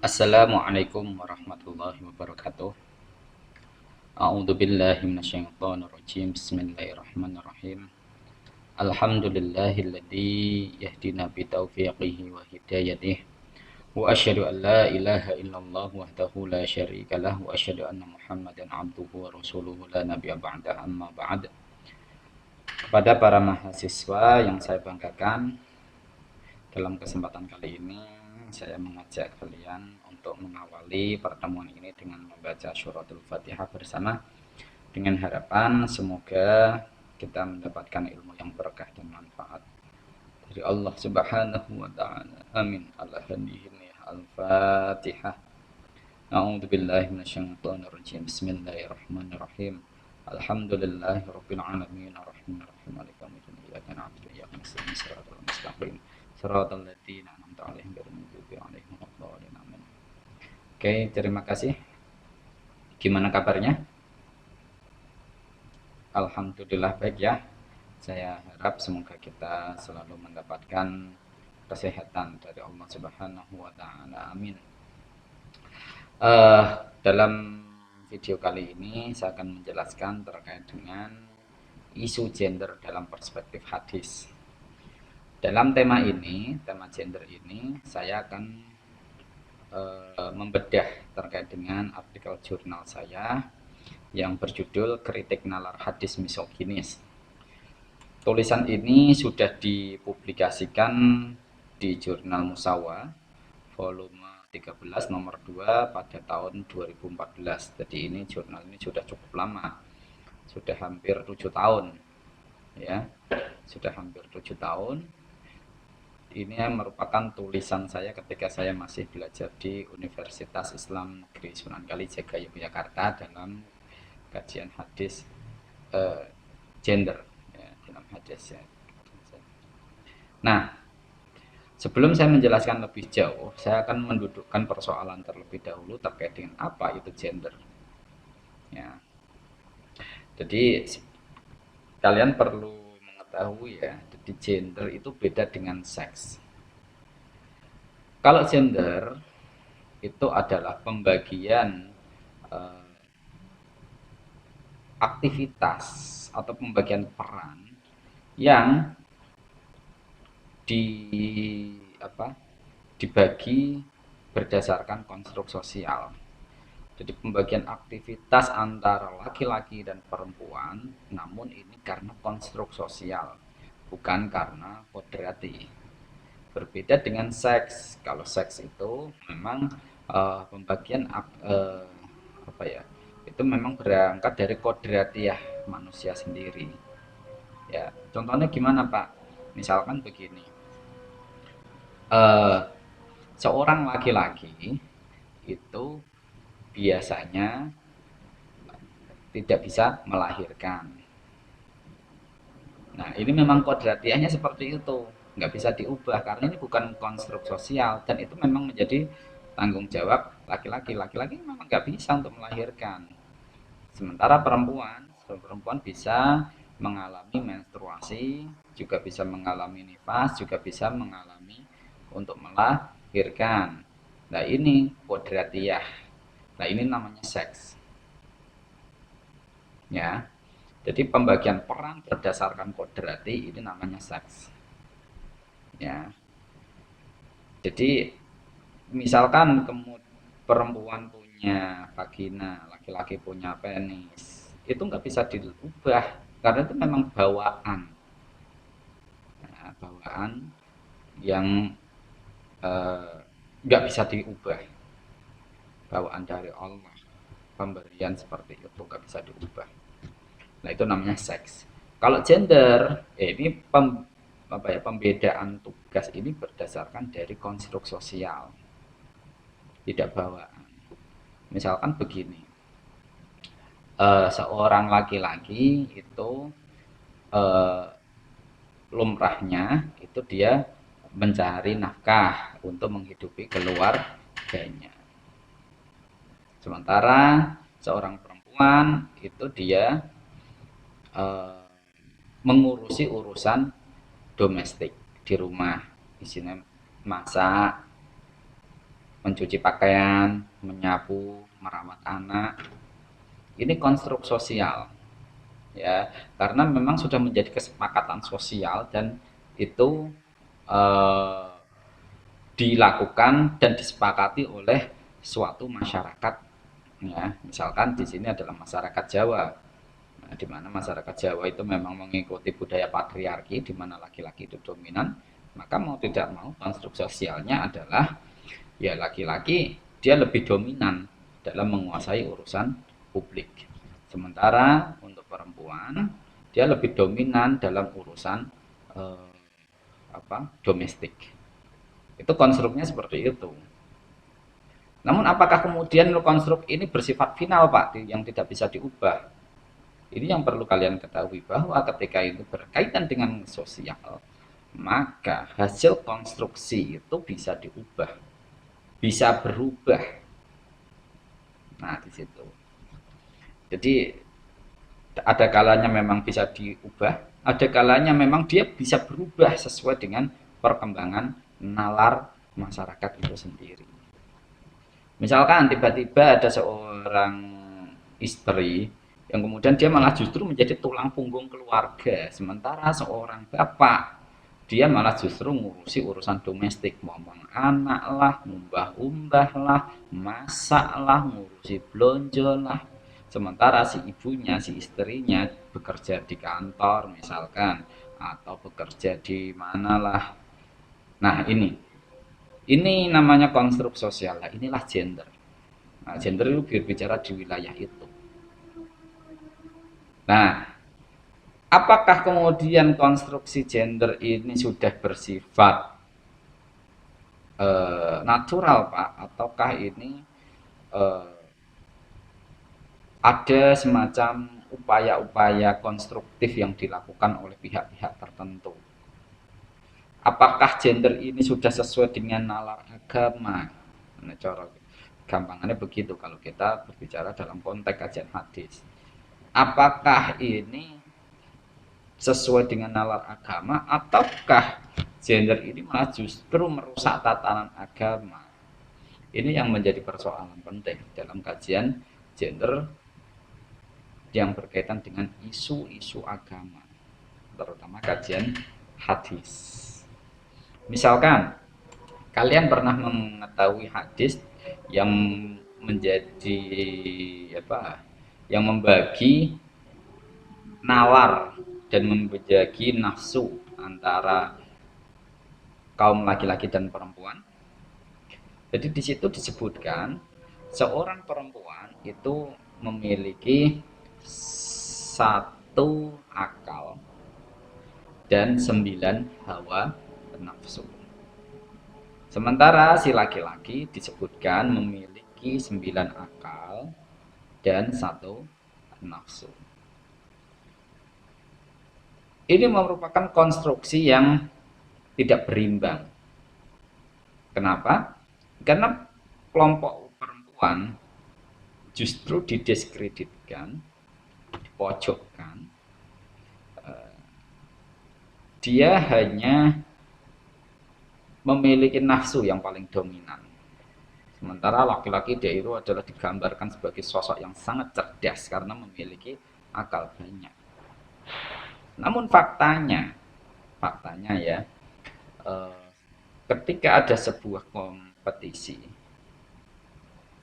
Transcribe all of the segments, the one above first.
Assalamualaikum warahmatullahi wabarakatuh. A'udzu billahi minasyaitonir rajim. Bismillahirrahmanirrahim. Alhamdulillahilladzi yahdina bi taufiqihi wa hidayatihi. Wa asyhadu an la ilaha illallah wahdahu la syarikalah wa asyhadu anna Muhammadan abduhu wa rasuluhu la nabiyya ba'da amma ba'd. Kepada para mahasiswa yang saya banggakan, dalam kesempatan kali ini saya mengajak kalian untuk mengawali pertemuan ini dengan membaca suratul Fatihah bersama, dengan harapan semoga kita mendapatkan ilmu yang berkah dan manfaat dari Allah Subhanahu wa taala. Amin. Al-Fatihah. A'udzu billahi minasyaitonir rajim. Bismillahirrahmanirrahim. Alhamdulillahirabbil alamin arrahmanir rahim maliki yaumiddin iyyaka na'budu wa iyyaka nasta'in shiratal mustaqim shiratal ladzina an'amta 'alaihim ghairil maghdubi 'alaihim waladdallin. Amin. Oke, terima kasih. Gimana kabarnya? Alhamdulillah baik ya. Saya harap semoga kita selalu mendapatkan kesehatan dari Allah Subhanahu wa taala. Amin. Dalam video kali ini saya akan menjelaskan terkait dengan isu gender dalam perspektif hadis. Dalam tema ini, tema gender ini, saya akan membedah terkait dengan artikel jurnal saya yang berjudul Kritik Nalar Hadis Misoginis. Tulisan ini sudah dipublikasikan di jurnal Musawa volume 13 nomor 2 pada tahun 2014. Jadi ini jurnal ini sudah cukup lama. Sudah hampir 7 tahun. Ya. Sudah hampir 7 tahun. Ini merupakan tulisan saya ketika saya masih belajar di Universitas Islam Negeri Sunan Kalijaga Yogyakarta dalam kajian hadis gender ya, dalam hadis ya. Nah, sebelum saya menjelaskan lebih jauh, saya akan mendudukkan persoalan terlebih dahulu terkait dengan apa itu gender. Ya. Jadi kalian perlu mengetahui ya, jadi gender itu beda dengan seks. Kalau gender itu adalah pembagian aktivitas atau pembagian peran yang dibagi berdasarkan konstruk sosial. Jadi pembagian aktivitas antara laki-laki dan perempuan, namun ini karena konstruk sosial, bukan karena kodrati. Berbeda dengan seks. Kalau seks itu memang pembagian itu memang berangkat dari kodratiah manusia sendiri. Ya, contohnya gimana Pak? Misalkan begini. Seorang laki-laki itu biasanya tidak bisa melahirkan. Nah, ini memang kodratiahnya seperti itu, nggak bisa diubah karena ini bukan konstruk sosial dan itu memang menjadi tanggung jawab laki-laki. Laki-laki memang nggak bisa untuk melahirkan. Sementara perempuan bisa mengalami menstruasi, juga bisa mengalami nifas, juga bisa mengalami untuk melahirkan. Nah, ini kodratiah. Nah, ini namanya seks. Ya. Jadi pembagian peran berdasarkan kodrati ini namanya seks. Ya. Jadi misalkan perempuan punya vagina, laki-laki punya penis, itu nggak bisa diubah karena itu memang bawaan. Nah, bawaan yang nggak bisa diubah, bawaan dari Allah, pemberian seperti itu nggak bisa diubah. Nah, itu namanya seks. Kalau gender, ini pembedaan tugas ini berdasarkan dari konstruk sosial, tidak bawaan. Misalkan begini, seorang laki-laki itu lumrahnya itu dia mencari nafkah untuk menghidupi keluarganya. Sementara seorang perempuan itu dia mengurusi urusan domestik di rumah, isinya masak, mencuci pakaian, menyapu, merawat anak. Ini konstruk sosial, ya, karena memang sudah menjadi kesepakatan sosial dan itu eh, dilakukan dan disepakati oleh suatu masyarakat, ya. Misalkan di sini adalah masyarakat Jawa. Nah, di mana masyarakat Jawa itu memang mengikuti budaya patriarki di mana laki-laki itu dominan, maka mau tidak mau konstruk sosialnya adalah ya laki-laki dia lebih dominan dalam menguasai urusan publik. Sementara untuk perempuan dia lebih dominan dalam urusan eh, domestik. Itu konstruknya seperti itu. Namun apakah kemudian konstruk ini bersifat final Pak, yang tidak bisa diubah? Ini yang perlu kalian ketahui bahwa ketika itu berkaitan dengan sosial, maka hasil konstruksi itu bisa diubah, bisa berubah. Nah, di situ. Jadi ada kalanya memang bisa diubah, ada kalanya memang dia bisa berubah sesuai dengan perkembangan nalar masyarakat itu sendiri. Misalkan tiba-tiba ada seorang istri yang kemudian dia malah justru menjadi tulang punggung keluarga, sementara seorang bapak dia malah justru ngurusi urusan domestik, ngomong anak lah, ngumbah-umbah lah, masak lah, ngurusi belanja lah. Sementara si ibunya, si istrinya bekerja di kantor misalkan, atau bekerja di manalah. Nah ini namanya konstruk sosial. Nah, inilah gender. Nah, gender itu berbicara di wilayah itu. Nah, apakah kemudian konstruksi gender ini sudah bersifat natural, Pak? Ataukah ini eh, ada semacam upaya-upaya konstruktif yang dilakukan oleh pihak-pihak tertentu? Apakah gender ini sudah sesuai dengan nalar agama? Nah, cara gampangannya begitu kalau kita berbicara dalam konteks kajian hadis. Apakah ini sesuai dengan nalar agama ataukah gender ini malah justru merusak tatanan agama? Ini yang menjadi persoalan penting dalam kajian gender yang berkaitan dengan isu-isu agama, terutama kajian hadis. Misalkan kalian pernah mengetahui hadis yang menjadi yang membagi nalar dan membagi nafsu antara kaum laki-laki dan perempuan. Jadi di situ disebutkan seorang perempuan itu memiliki satu akal dan 9 hawa nafsu. Sementara si laki-laki disebutkan memiliki 9 akal dan 1 nafsu. Ini merupakan konstruksi yang tidak berimbang. Kenapa? Karena kelompok perempuan justru didiskreditkan, dipojokkan. Dia hanya memiliki nafsu yang paling dominan. Sementara laki-laki dia itu adalah digambarkan sebagai sosok yang sangat cerdas karena memiliki akal banyak. Namun faktanya ya, ketika ada sebuah kompetisi,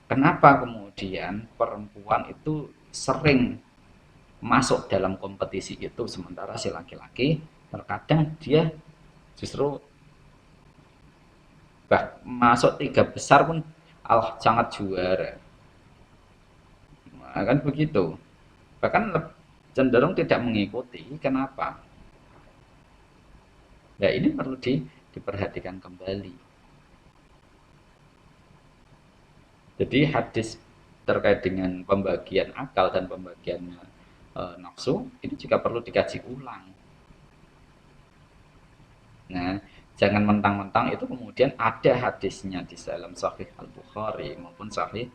kenapa kemudian perempuan itu sering masuk dalam kompetisi itu, sementara si laki-laki terkadang dia justru masuk 3 besar pun sangat juara. Nah, kan begitu. Bahkan cenderung tidak mengikuti. Kenapa? Ya ini perlu diperhatikan kembali. Jadi hadis terkait dengan pembagian akal dan pembagian nafsu ini juga perlu dikaji ulang. Nah, jangan mentang-mentang itu kemudian ada hadisnya di dalam Sahih Al-Bukhari maupun Sahih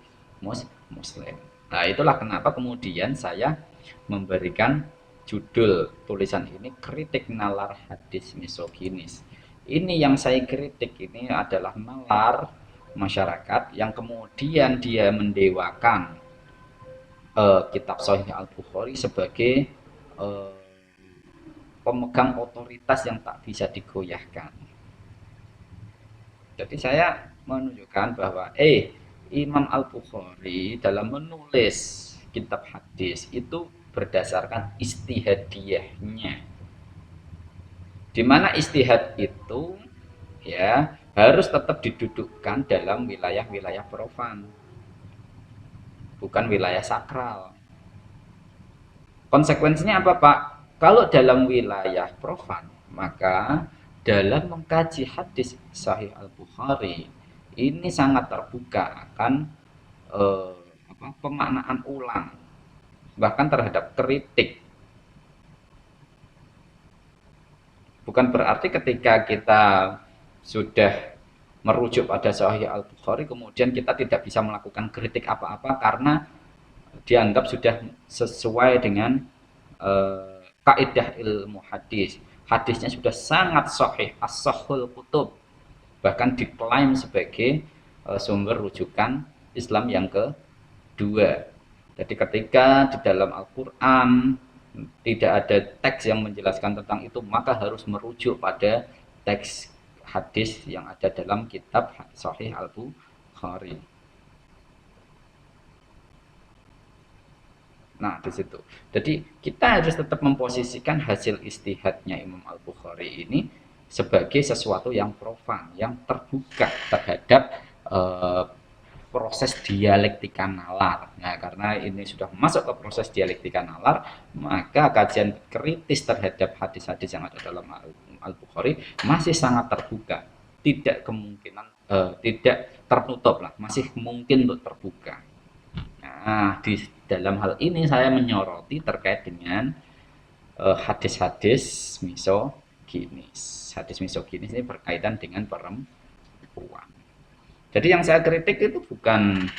Muslim. Nah, itulah kenapa kemudian saya memberikan judul tulisan ini kritik nalar hadis misoginis. Ini yang saya kritik ini adalah nalar masyarakat yang kemudian dia mendewakan kitab Sahih Al-Bukhari sebagai eh, pemegang otoritas yang tak bisa digoyahkan. Jadi saya menunjukkan bahwa Imam Al-Bukhari dalam menulis kitab hadis itu berdasarkan istihadiyahnya. Di mana istihad itu ya harus tetap didudukkan dalam wilayah-wilayah profan, bukan wilayah sakral. Konsekuensinya apa, Pak? Kalau dalam wilayah profan, maka dalam mengkaji hadis Sahih Al-Bukhari ini sangat terbuka akan pemaknaan ulang, bahkan terhadap kritik. Bukan berarti ketika kita sudah merujuk pada Sahih Al-Bukhari kemudian kita tidak bisa melakukan kritik apa-apa karena dianggap sudah sesuai dengan kaidah ilmu hadis. Hadisnya sudah sangat sahih, as-sahhul kutub, bahkan diklaim sebagai sumber rujukan Islam yang kedua. Jadi ketika di dalam Al-Quran tidak ada teks yang menjelaskan tentang itu, maka harus merujuk pada teks hadis yang ada dalam kitab Sahih Al-Bukhari. Nah, di situ. Jadi kita harus tetap memposisikan hasil istihadnya Imam Al-Bukhari ini sebagai sesuatu yang profan, yang terbuka terhadap proses dialektika nalar. Nah, karena ini sudah masuk ke proses dialektika nalar, maka kajian kritis terhadap hadis-hadis yang ada dalam Al-Bukhari masih sangat terbuka. Tidak kemungkinan, tidak tertutup lah, masih mungkin untuk terbuka. Nah, di dalam hal ini saya menyoroti terkait dengan hadis-hadis misoginis. Hadis misoginis ini berkaitan dengan perempuan. Jadi yang saya kritik itu bukan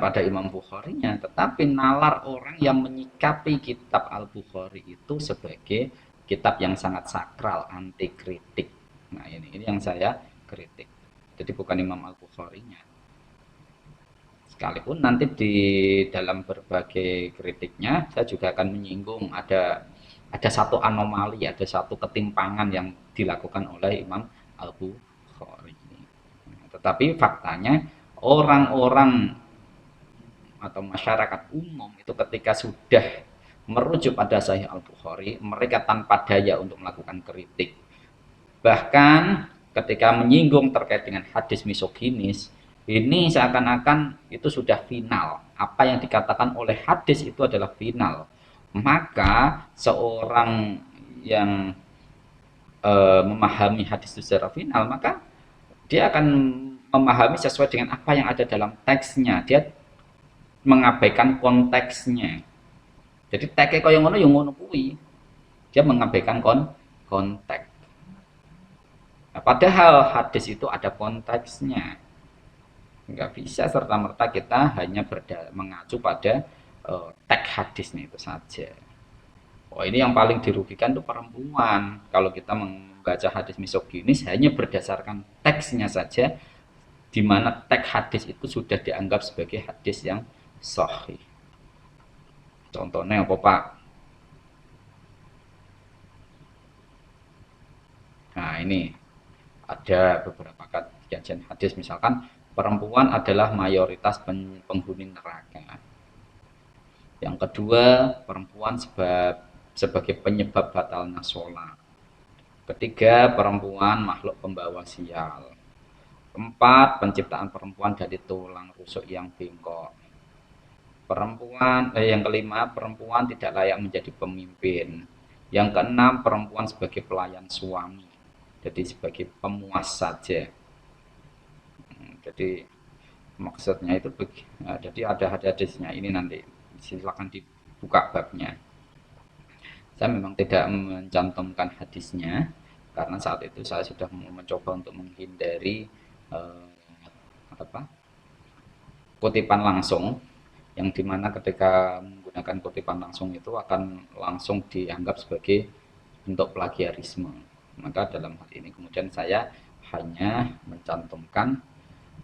pada Imam Bukharinya, tetapi nalar orang yang menyikapi kitab Al-Bukhari itu sebagai kitab yang sangat sakral, anti kritik. Nah, ini yang saya kritik. Jadi bukan Imam Al-Bukharinya. Sekalipun nanti di dalam berbagai kritiknya saya juga akan menyinggung ada satu anomali, ada satu ketimpangan yang dilakukan oleh Imam Al-Bukhari. Tetapi faktanya orang-orang atau masyarakat umum itu ketika sudah merujuk pada Sahih Al-Bukhari, mereka tanpa daya untuk melakukan kritik. Bahkan ketika menyinggung terkait dengan hadis misoginis, ini seakan-akan itu sudah final. Apa yang dikatakan oleh hadis itu adalah final. Maka seorang yang memahami hadis itu secara final, maka dia akan memahami sesuai dengan apa yang ada dalam teksnya. Dia mengabaikan konteksnya. Jadi teksnya kaya ngono yang ngono kuwi. Dia mengabaikan konteks. Nah, padahal hadis itu ada konteksnya. Enggak bisa serta-merta kita hanya mengacu pada teks hadisnya itu saja. Oh, ini yang paling dirugikan tuh perempuan. Kalau kita membaca hadis misoginis hanya berdasarkan teksnya saja, di mana teks hadis itu sudah dianggap sebagai hadis yang sahih. Contohnya apa, Pak? Nah, ini ada beberapa kajian hadis, misalkan perempuan adalah mayoritas penghuni neraka. Yang kedua, perempuan sebagai penyebab batalnya sholat. Ketiga, perempuan makhluk pembawa sial. Keempat, penciptaan perempuan dari tulang rusuk yang bengkok. Yang kelima, perempuan tidak layak menjadi pemimpin. Yang keenam, perempuan sebagai pelayan suami, jadi sebagai pemuas saja. Jadi maksudnya itu jadi ada hadisnya ini, nanti silakan dibuka babnya. Saya memang tidak mencantumkan hadisnya karena saat itu saya sudah mencoba untuk menghindari kutipan langsung, yang dimana ketika menggunakan kutipan langsung itu akan langsung dianggap sebagai bentuk plagiarisme. Maka dalam hal ini kemudian saya hanya mencantumkan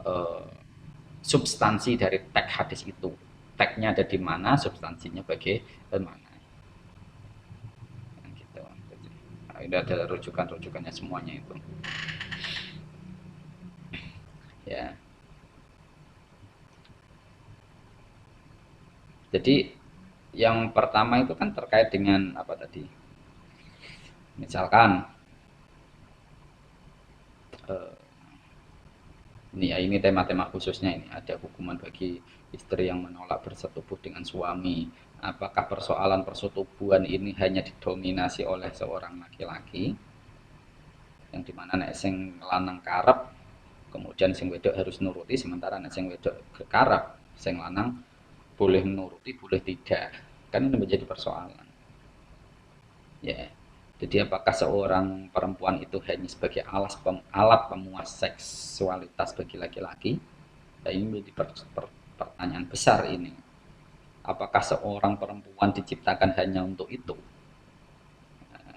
eh, substansi dari teks hadis itu. Teksnya ada di mana, substansinya bagaimana. Gitu. Nah, ini ada rujukan-rujukannya semuanya itu. Ya. Jadi yang pertama itu kan terkait dengan apa tadi? Misalkan eh, ini tema-tema khususnya ini ada hukuman bagi istri yang menolak bersetubuh dengan suami. Apakah persoalan persetubuhan ini hanya didominasi oleh seorang laki-laki yang dimana nek sing lanang karep kemudian sing wedok harus nuruti sementara nek sing wedok karep sing lanang boleh menuruti boleh tidak, kan ini menjadi persoalan ya. Jadi apakah seorang perempuan itu hanya sebagai alat pemuas seksualitas bagi laki-laki? Nah, ini menjadi pertanyaan besar ini. Apakah seorang perempuan diciptakan hanya untuk itu?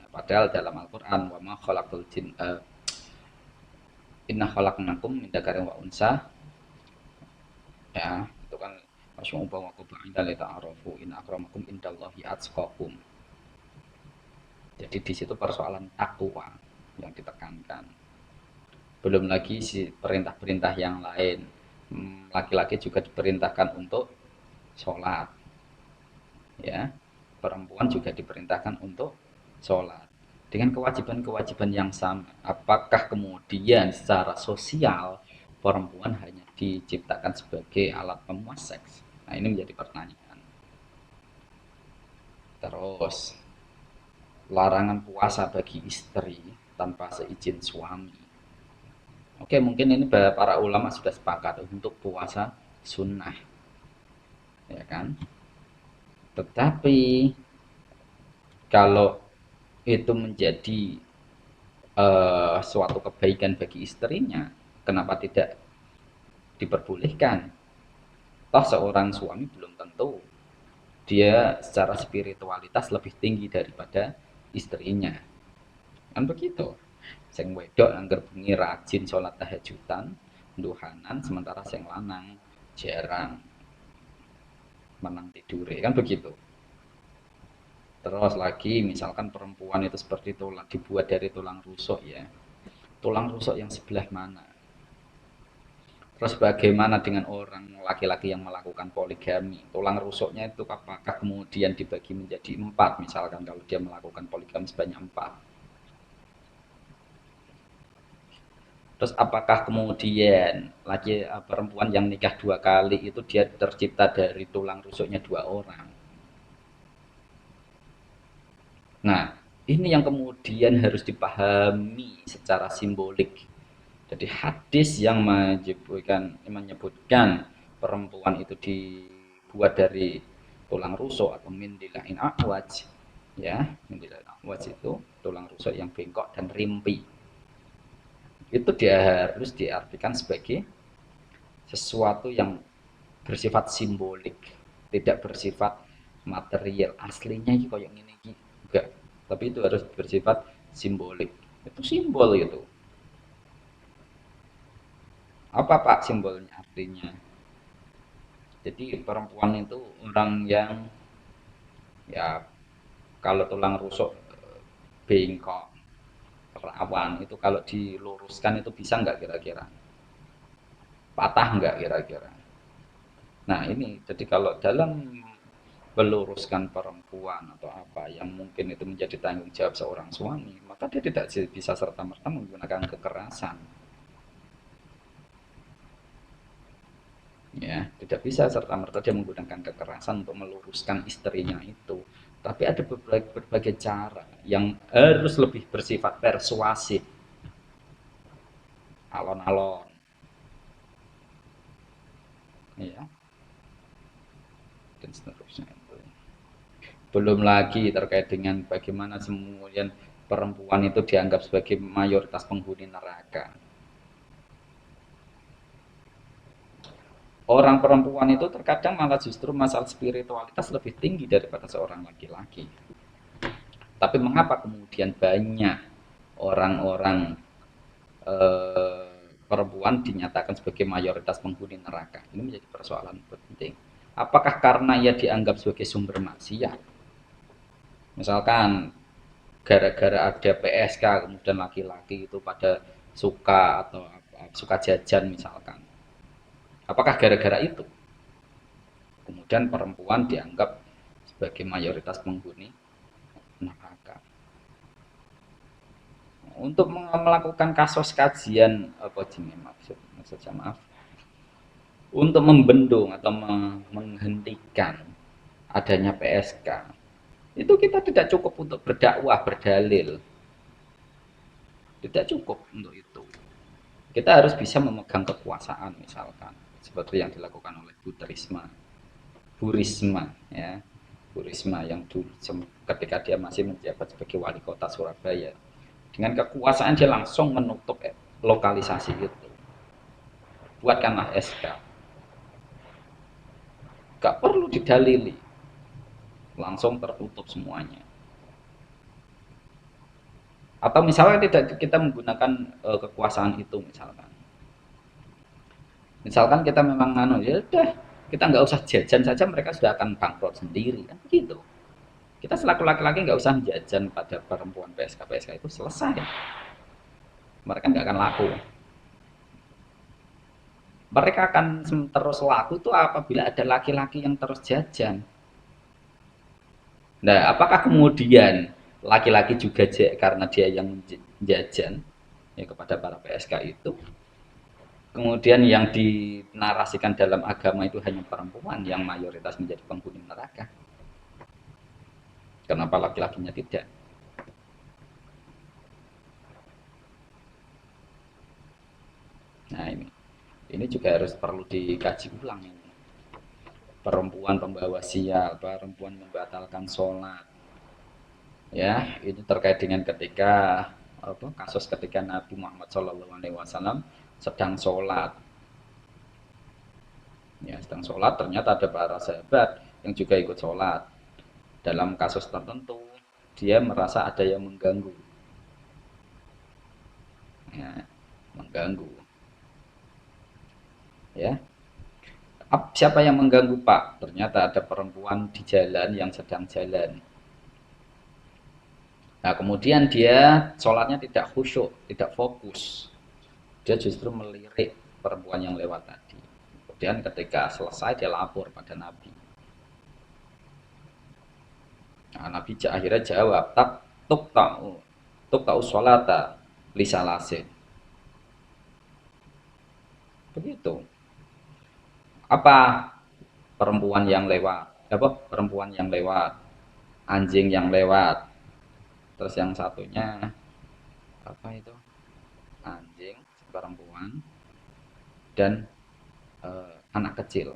Padahal dalam Al-Quran, wa ma khalaqul jin inna khalaqnakum min dzakarin wa unsa, ya itu kan masyu'uba wa qaba'ida li ta'arafu in akramakum indallahi atqakum. Jadi di situ persoalan takwa yang ditekankan. Belum lagi si perintah-perintah yang lain. Laki-laki juga diperintahkan untuk sholat, ya. Perempuan juga diperintahkan untuk sholat dengan kewajiban-kewajiban yang sama. Apakah kemudian secara sosial perempuan hanya diciptakan sebagai alat pemuas seks? Nah, ini menjadi pertanyaan. Terus larangan puasa bagi istri tanpa seizin suami. Oke, mungkin ini para ulama sudah sepakat untuk puasa sunnah, ya kan? Tetapi kalau itu menjadi suatu kebaikan bagi istrinya, kenapa tidak diperbolehkan? Toh seorang suami belum tentu dia secara spiritualitas lebih tinggi daripada istrinya, kan begitu. Sing wedok angger bengi rajin sholat tahajudan duhanan sementara sing lanang jarang menang tidure, kan begitu. Terus lagi misalkan perempuan itu seperti tulang dibuat dari tulang rusuk ya, tulang rusuk yang sebelah mana? Terus bagaimana dengan orang laki-laki yang melakukan poligami? Tulang rusuknya itu apakah kemudian dibagi menjadi 4 misalkan kalau dia melakukan poligami sebanyak 4? Terus apakah kemudian laki perempuan yang nikah 2 kali itu dia tercipta dari tulang rusuknya 2 orang? Nah, ini yang kemudian harus dipahami secara simbolik. Jadi hadis yang menyebutkan perempuan itu dibuat dari tulang rusuk atau mindilain a'waj, ya, mindilain a'waj itu tulang rusuk yang bengkok dan rimpi. Itu dia harus diartikan sebagai sesuatu yang bersifat simbolik, tidak bersifat material. Aslinya ini kayak gini enggak, tapi itu harus bersifat simbolik. Itu simbol itu. Apa Pak simbolnya artinya? Jadi perempuan itu orang yang ya kalau tulang rusuk bengkok rawan itu kalau diluruskan itu bisa nggak kira-kira? Patah nggak kira-kira? Nah ini jadi kalau dalam meluruskan perempuan atau apa yang mungkin itu menjadi tanggung jawab seorang suami, maka dia tidak bisa serta-merta menggunakan kekerasan. Ya, tidak bisa serta-merta dia menggunakan kekerasan untuk meluruskan istrinya itu. Tapi ada berbagai cara yang harus lebih bersifat persuasif, alon-alon, ya, dan seterusnya. Belum lagi terkait dengan bagaimana kemudian perempuan itu dianggap sebagai mayoritas penghuni neraka. Orang perempuan itu terkadang malah justru masalah spiritualitas lebih tinggi daripada seorang laki-laki. Tapi mengapa kemudian banyak orang-orang perempuan dinyatakan sebagai mayoritas penghuni neraka? Ini menjadi persoalan penting. Apakah karena ia dianggap sebagai sumber maksiat? Misalkan gara-gara ada PSK kemudian laki-laki itu pada suka atau suka jajan misalkan. Apakah gara-gara itu kemudian perempuan dianggap sebagai mayoritas penghuni neraka? Untuk melakukan kasus kajian apa jenis maksudnya maaf, untuk membendung atau menghentikan adanya PSK, itu kita tidak cukup untuk berdakwah, berdalil, tidak cukup untuk itu. Kita harus bisa memegang kekuasaan misalkan seperti yang dilakukan oleh Bu Risma ya, Bu Risma yang dulu ketika dia masih menjabat sebagai wali kota Surabaya, dengan kekuasaan dia langsung menutup lokalisasi itu, buatkanlah SK, gak perlu didalili, langsung tertutup semuanya. Atau misalnya tidak kita menggunakan kekuasaan itu, misalkan kita memang ya udah kita nggak usah jajan saja, mereka sudah akan bangkrut sendiri kan begitu. Kita selaku laki-laki nggak usah jajan pada perempuan PSK itu, selesai, mereka nggak akan laku. Mereka akan terus laku itu apabila ada laki-laki yang terus jajan. Nah, apakah kemudian laki-laki juga karena dia yang jajan ya kepada para PSK itu, kemudian yang dinarasikan dalam agama itu hanya perempuan yang mayoritas menjadi penghuni neraka? Kenapa laki-lakinya tidak? Nah, ini juga harus perlu dikaji ulang ini. Perempuan pembawa sial, perempuan membatalkan sholat. Ya, itu terkait dengan ketika kasus ketika Nabi Muhammad SAW sedang sholat. Ya, sedang sholat ternyata ada para sahabat yang juga ikut sholat. Dalam kasus tertentu dia merasa ada yang mengganggu. Ya, mengganggu. Ya, siapa yang mengganggu Pak? Ternyata ada perempuan di jalan yang sedang jalan. Nah, kemudian dia sholatnya tidak khusyuk, tidak fokus. Dia justru melirik perempuan yang lewat tadi. Kemudian ketika selesai dia lapor pada Nabi. Nah, Nabi akhirnya jawab, tuk tahu sholata lisalasin. Begitu. Apa perempuan yang lewat? Perempuan yang lewat, anjing yang lewat. Terus yang satunya apa itu? Anjing, perempuan, dan anak kecil.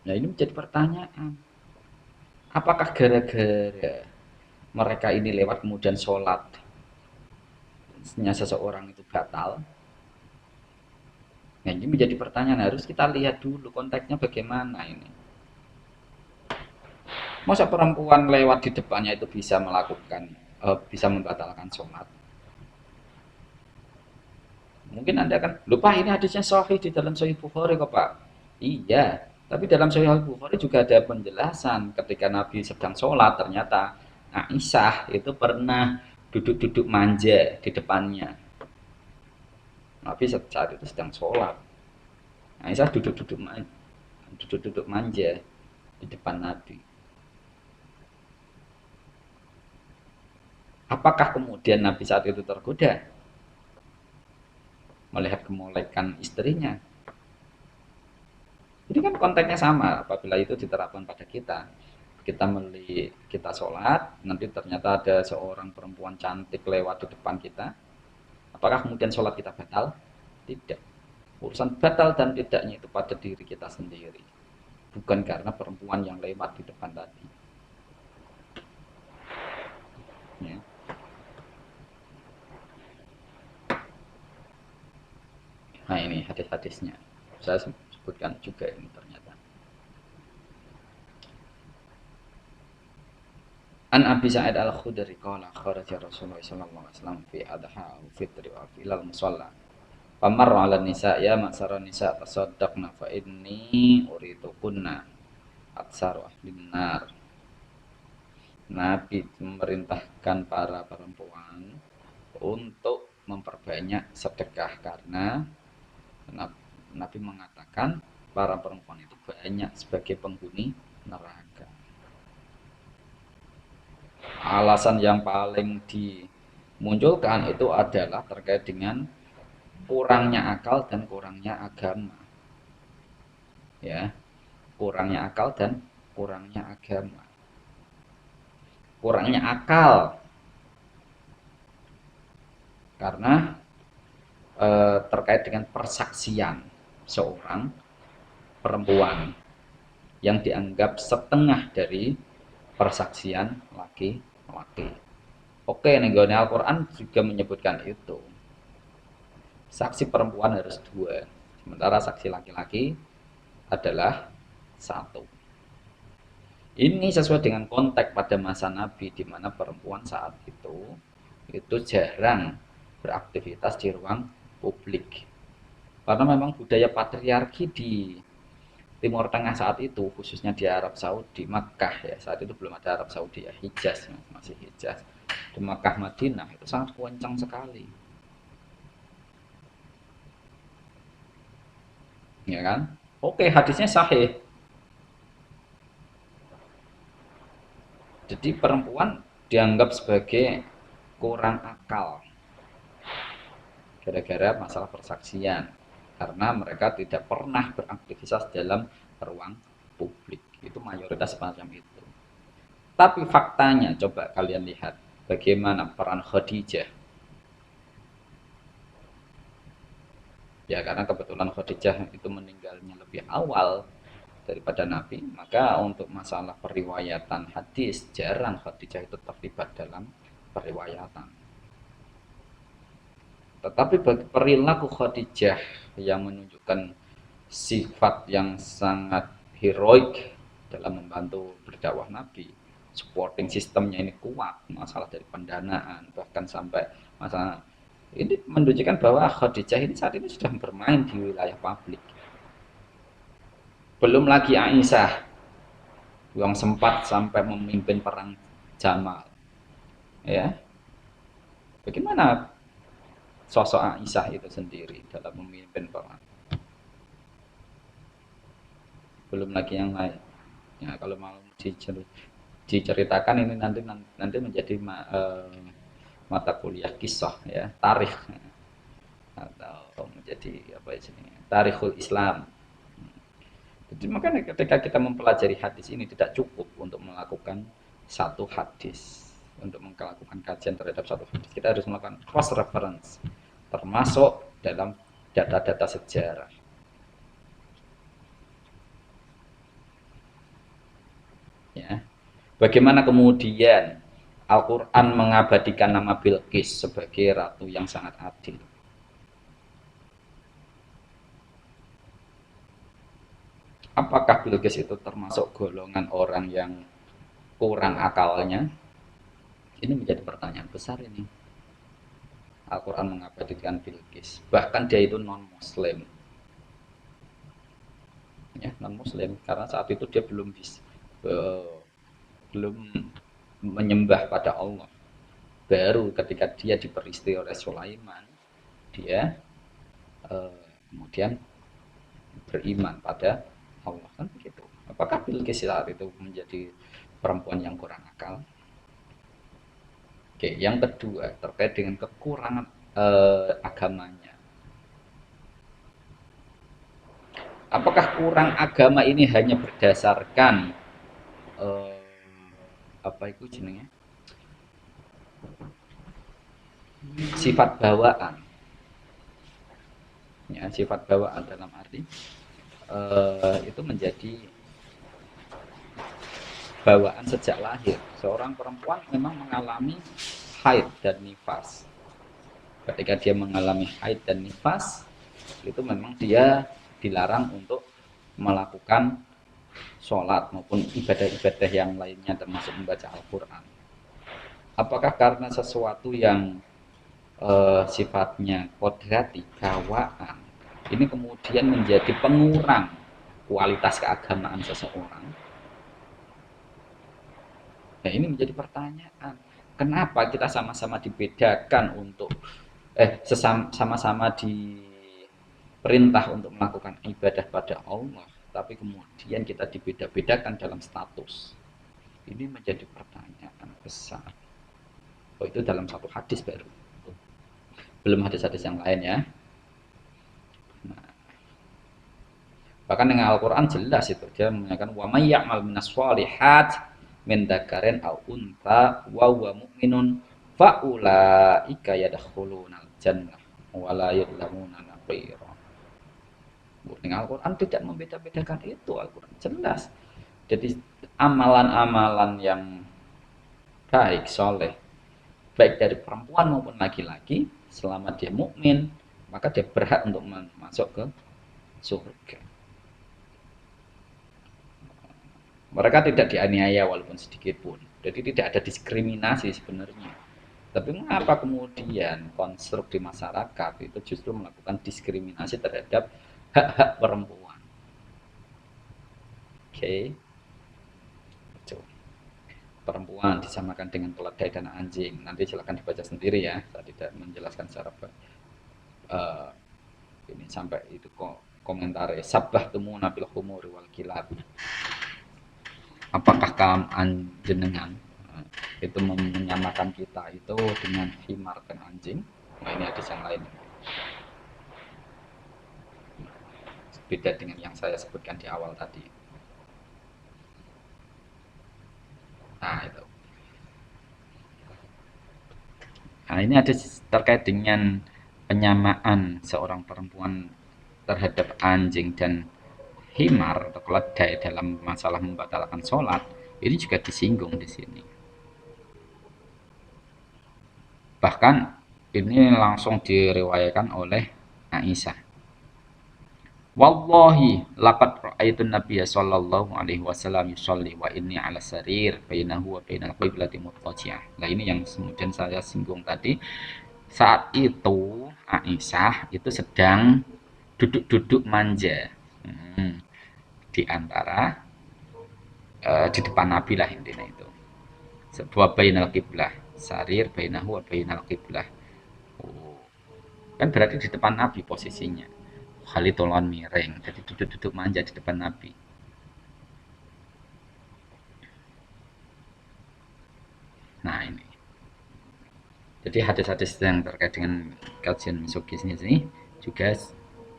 Nah, ini menjadi pertanyaan. Apakah gara-gara mereka ini lewat kemudian sholatnya seseorang itu batal? Nah, ini menjadi pertanyaan, harus kita lihat dulu konteksnya bagaimana ini. Masa perempuan lewat di depannya itu bisa bisa membatalkan sholat? Mungkin Anda kan, lupa ini hadisnya sahih di dalam Sahih Bukhari kok Pak. Iya, tapi dalam Sahih Bukhari juga ada penjelasan ketika Nabi sedang sholat, ternyata Aisyah itu pernah duduk-duduk manja di depannya. Nabi saat itu sedang sholat. Aisyah duduk-duduk manja di depan Nabi. Apakah kemudian Nabi saat itu tergoda melihat kemolekan istrinya? Jadi kan konteksnya sama apabila itu diterapkan pada kita. Kita sholat, nanti ternyata ada seorang perempuan cantik lewat di depan kita. Apakah kemudian sholat kita batal? Tidak. Urusan batal dan tidaknya itu pada diri kita sendiri, bukan karena perempuan yang lewat di depan tadi. Ya. Nah, ini hadis-hadisnya saya sebutkan juga ini ternyata. An Abi Sa'id Al-Khudri qala kharaja Rasulullah sallallahu alaihi wasallam fi adha wa fitri wa filal musalla. Pamarra 'alan nisa ya ma'sara nisa tasaddaqna fa inni uritukunna atsara linnar. Nabi memerintahkan para perempuan untuk memperbanyak sedekah karena Nabi mengatakan para perempuan itu banyak sebagai penghuni neraka. Alasan yang paling dimunculkan itu adalah terkait dengan kurangnya akal dan kurangnya agama. Ya, kurangnya akal dan kurangnya agama. Kurangnya akal karena terkait dengan persaksian seorang perempuan yang dianggap setengah dari persaksian laki-laki. Oke, nih Al-Quran juga menyebutkan itu. Saksi perempuan harus 2, sementara saksi laki-laki adalah 1. Ini sesuai dengan konteks pada masa Nabi, di mana perempuan saat itu jarang beraktivitas di ruang publik. Karena memang budaya patriarki di Timur Tengah saat itu, khususnya di Arab Saudi, Makkah ya, saat itu belum ada Arab Saudi ya, Hijaz, masih Hijaz. Di Makkah Madinah itu sangat kencang sekali. Ya kan? Oke, hadisnya sahih. Jadi perempuan dianggap sebagai kurang akal gara-gara masalah persaksian, karena mereka tidak pernah beraktivitas dalam ruang publik. Itu mayoritas semacam itu. Tapi faktanya coba kalian lihat bagaimana peran Khadijah. Ya karena kebetulan Khadijah itu meninggalnya lebih awal daripada Nabi, maka untuk masalah periwayatan hadis jarang Khadijah itu terlibat dalam periwayatan. Tetapi perilaku Khadijah yang menunjukkan sifat yang sangat heroik dalam membantu berdakwah Nabi, supporting sistemnya ini kuat, masalah dari pendanaan bahkan sampai masalah ini menunjukkan bahwa Khadijah ini saat ini sudah bermain di wilayah publik. Belum lagi Aisyah yang sempat sampai memimpin perang Jamal. Ya. Bagaimana sosok Aisyah itu sendiri dalam memimpin perang? Belum lagi yang lain. Ya, kalau mau diceritakan ini nanti menjadi mata kuliah kisah ya, tarikh atau menjadi apa ini? Tarikhul Islam. Jadi makanya ketika kita mempelajari hadis ini tidak cukup untuk melakukan satu hadis, untuk melakukan kajian terhadap satu hadis, kita harus melakukan cross reference, termasuk dalam data-data sejarah. Ya, bagaimana kemudian Al-Quran mengabadikan nama Bilqis sebagai ratu yang sangat adil? Apakah Bilqis itu termasuk golongan orang yang kurang akalnya? Ini menjadi pertanyaan besar ini. Al-Quran mengabadikan Bilqis, bahkan dia itu non-Muslim. Ya, non-Muslim karena saat itu dia belum menyembah pada Allah. Baru ketika dia diperisti oleh Sulaiman, dia kemudian beriman pada Allah, kan begitu. Apakah Bilqis saat itu menjadi perempuan yang kurang akal? Oke, yang kedua terkait dengan kekurangan agamanya. Apakah kurang agama ini hanya berdasarkan apa itu jenenge? Sifat bawaan. Ya, sifat bawaan dalam arti itu menjadi bawaan sejak lahir. Seorang perempuan memang mengalami haid dan nifas. Ketika dia mengalami haid dan nifas, itu memang dia dilarang untuk melakukan sholat maupun ibadah-ibadah yang lainnya termasuk membaca Al-Quran. Apakah karena sesuatu yang sifatnya kodrati, gawaan, ini kemudian menjadi pengurang kualitas keagamaan seseorang. Nah, ini menjadi pertanyaan. Kenapa kita sama-sama dibedakan untuk sama-sama diperintah untuk melakukan ibadah pada Allah, tapi kemudian kita dibeda-bedakan dalam status. Ini menjadi pertanyaan besar. Oh, itu dalam satu hadis baru. Belum hadis-hadis yang lain ya. Nah, bahkan dengan Al-Quran jelas itu. Dia menyatakan wa may ya'mal minas shalihat min dzakarin aw untha wa huwa mu'minun fa ulaika yadkhulunal jannah wa la yuzlamuna naqira. Dengan Al-Quran tidak membeda-bedakan itu. Al-Quran jelas. Jadi amalan-amalan yang baik, soleh, baik dari perempuan maupun laki-laki, selama dia mukmin, maka dia berhak untuk masuk ke surga. Mereka tidak dianiaya walaupun sedikit pun. Jadi tidak ada diskriminasi sebenarnya. Tapi mengapa kemudian konstruk di masyarakat itu justru melakukan diskriminasi terhadap hak-hak perempuan? Oke. Perempuan disamakan dengan keledai dan anjing. Nanti silakan dibaca sendiri ya. Saya tidak menjelaskan secara ini sampai itu kok komentar sabbah temu nabil humur wal kilab. Apakah kalam jenengan itu menyamakan kita itu dengan himar dan anjing? Nah, ini hadis yang lain. Beda dengan yang saya sebutkan di awal tadi. Nah, itu. Nah, ini ada terkait dengan penyamaan seorang perempuan terhadap anjing dan himar atau keledai dalam masalah membatalkan sholat. Ini juga disinggung di sini. Bahkan ini langsung diriwayatkan oleh Aisyah. Wallahi laqad ra'aitu Nabiyya sallallahu alaihi wasallam yusalli wa inni 'ala sarir bainahu wa bainal qiblati muttaji'ah. Nah, ini yang kemudian saya singgung tadi. Saat itu Aisyah itu sedang duduk-duduk manja di antara di depan Nabi lah intinya itu. Sebuah bainal qiblah, sarir bainahu wa bainal qiblah. Oh. Kan berarti di depan Nabi posisinya. Khalidullah miring, jadi duduk-duduk manja di depan Nabi. Nah, ini. Jadi hadis-hadis yang terkait dengan kajian misogis ini juga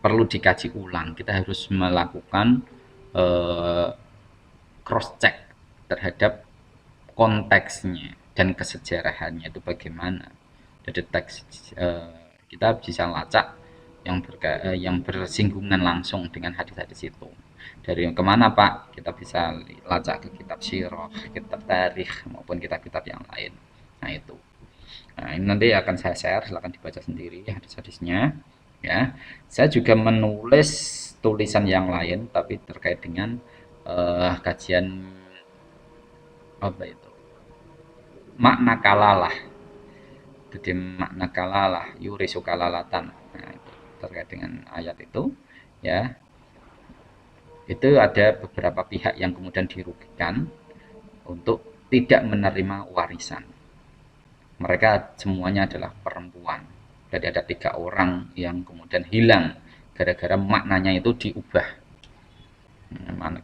perlu dikaji ulang. Kita harus melakukan cross check terhadap konteksnya dan kesejarahannya itu bagaimana. Jadi teks kita bisa lacak yang bersinggungan langsung dengan hadis-hadis itu. Dari kemana Pak? Kita bisa lacak ke kitab sirah, kitab tarikh maupun kitab-kitab yang lain. Nah, itu. Nah, ini nanti akan saya share, silahkan dibaca sendiri hadis-hadisnya. Ya, saya juga menulis tulisan yang lain, tapi terkait dengan kajian apa itu? Makna kalalah. Jadi makna kalalah, yurisu kalalatan. Nah, itu terkait dengan ayat itu, ya. Itu ada beberapa pihak yang kemudian dirugikan untuk tidak menerima warisan. Mereka semuanya adalah perempuan. Jadi ada 3 orang yang kemudian hilang gara-gara maknanya itu diubah.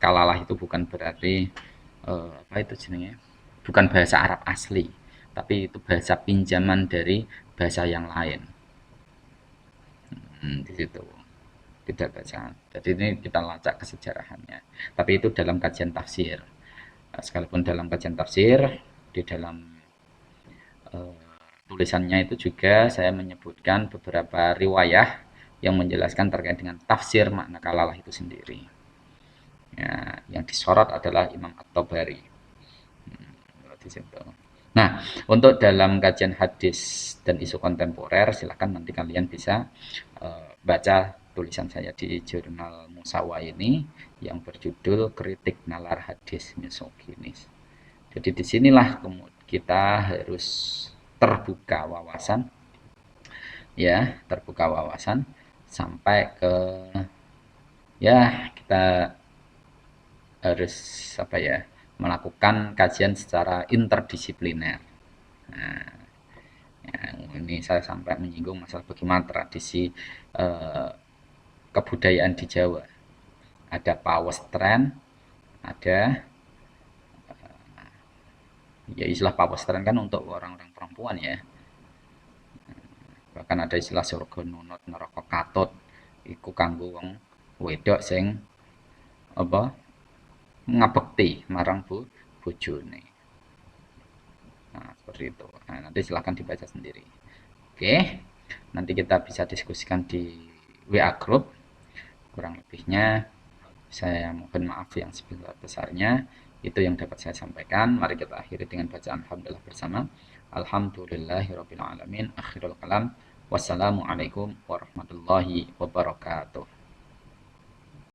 Kalalah itu bukan berarti apa itu jenenge? Bukan bahasa Arab asli, tapi itu bahasa pinjaman dari bahasa yang lain. Di situ tidak baca. Jadi ini kita lacak kesejarahannya. Tapi itu dalam kajian tafsir. Sekalipun dalam kajian tafsir, di dalam tulisannya itu juga saya menyebutkan beberapa riwayah yang menjelaskan terkait dengan tafsir makna kalalah itu sendiri. Ya, yang disorot adalah Imam At-Tabari. Di situ. Nah, untuk dalam kajian hadis dan isu kontemporer, silakan nanti kalian bisa baca tulisan saya di jurnal Musawa ini yang berjudul Kritik Nalar Hadis Misoginis. Jadi disinilah kita harus terbuka wawasan ya, terbuka wawasan sampai ke ya kita harus apa ya, melakukan kajian secara interdisipliner. Nah, ya, ini saya sampai menyinggung masalah bagaimana tradisi eh, kebudayaan di Jawa. Ada pawestren, ada ya istilah pawestren kan untuk orang-orang perempuan ya. Bahkan ada istilah surga nunut neraka katut. Iku kanggo wong wedok sing apa ngabekti marang bojone. Nah, seperti itu. Nah, nanti silahkan dibaca sendiri. Oke, nanti kita bisa diskusikan di WA Group. Kurang lebihnya saya mohon maaf yang sebesar-besarnya. Itu yang dapat saya sampaikan. Mari kita akhiri dengan bacaan Alhamdulillah bersama. Alhamdulillahirrabbilalamin. Akhirul kalam. Wassalamualaikum warahmatullahi wabarakatuh.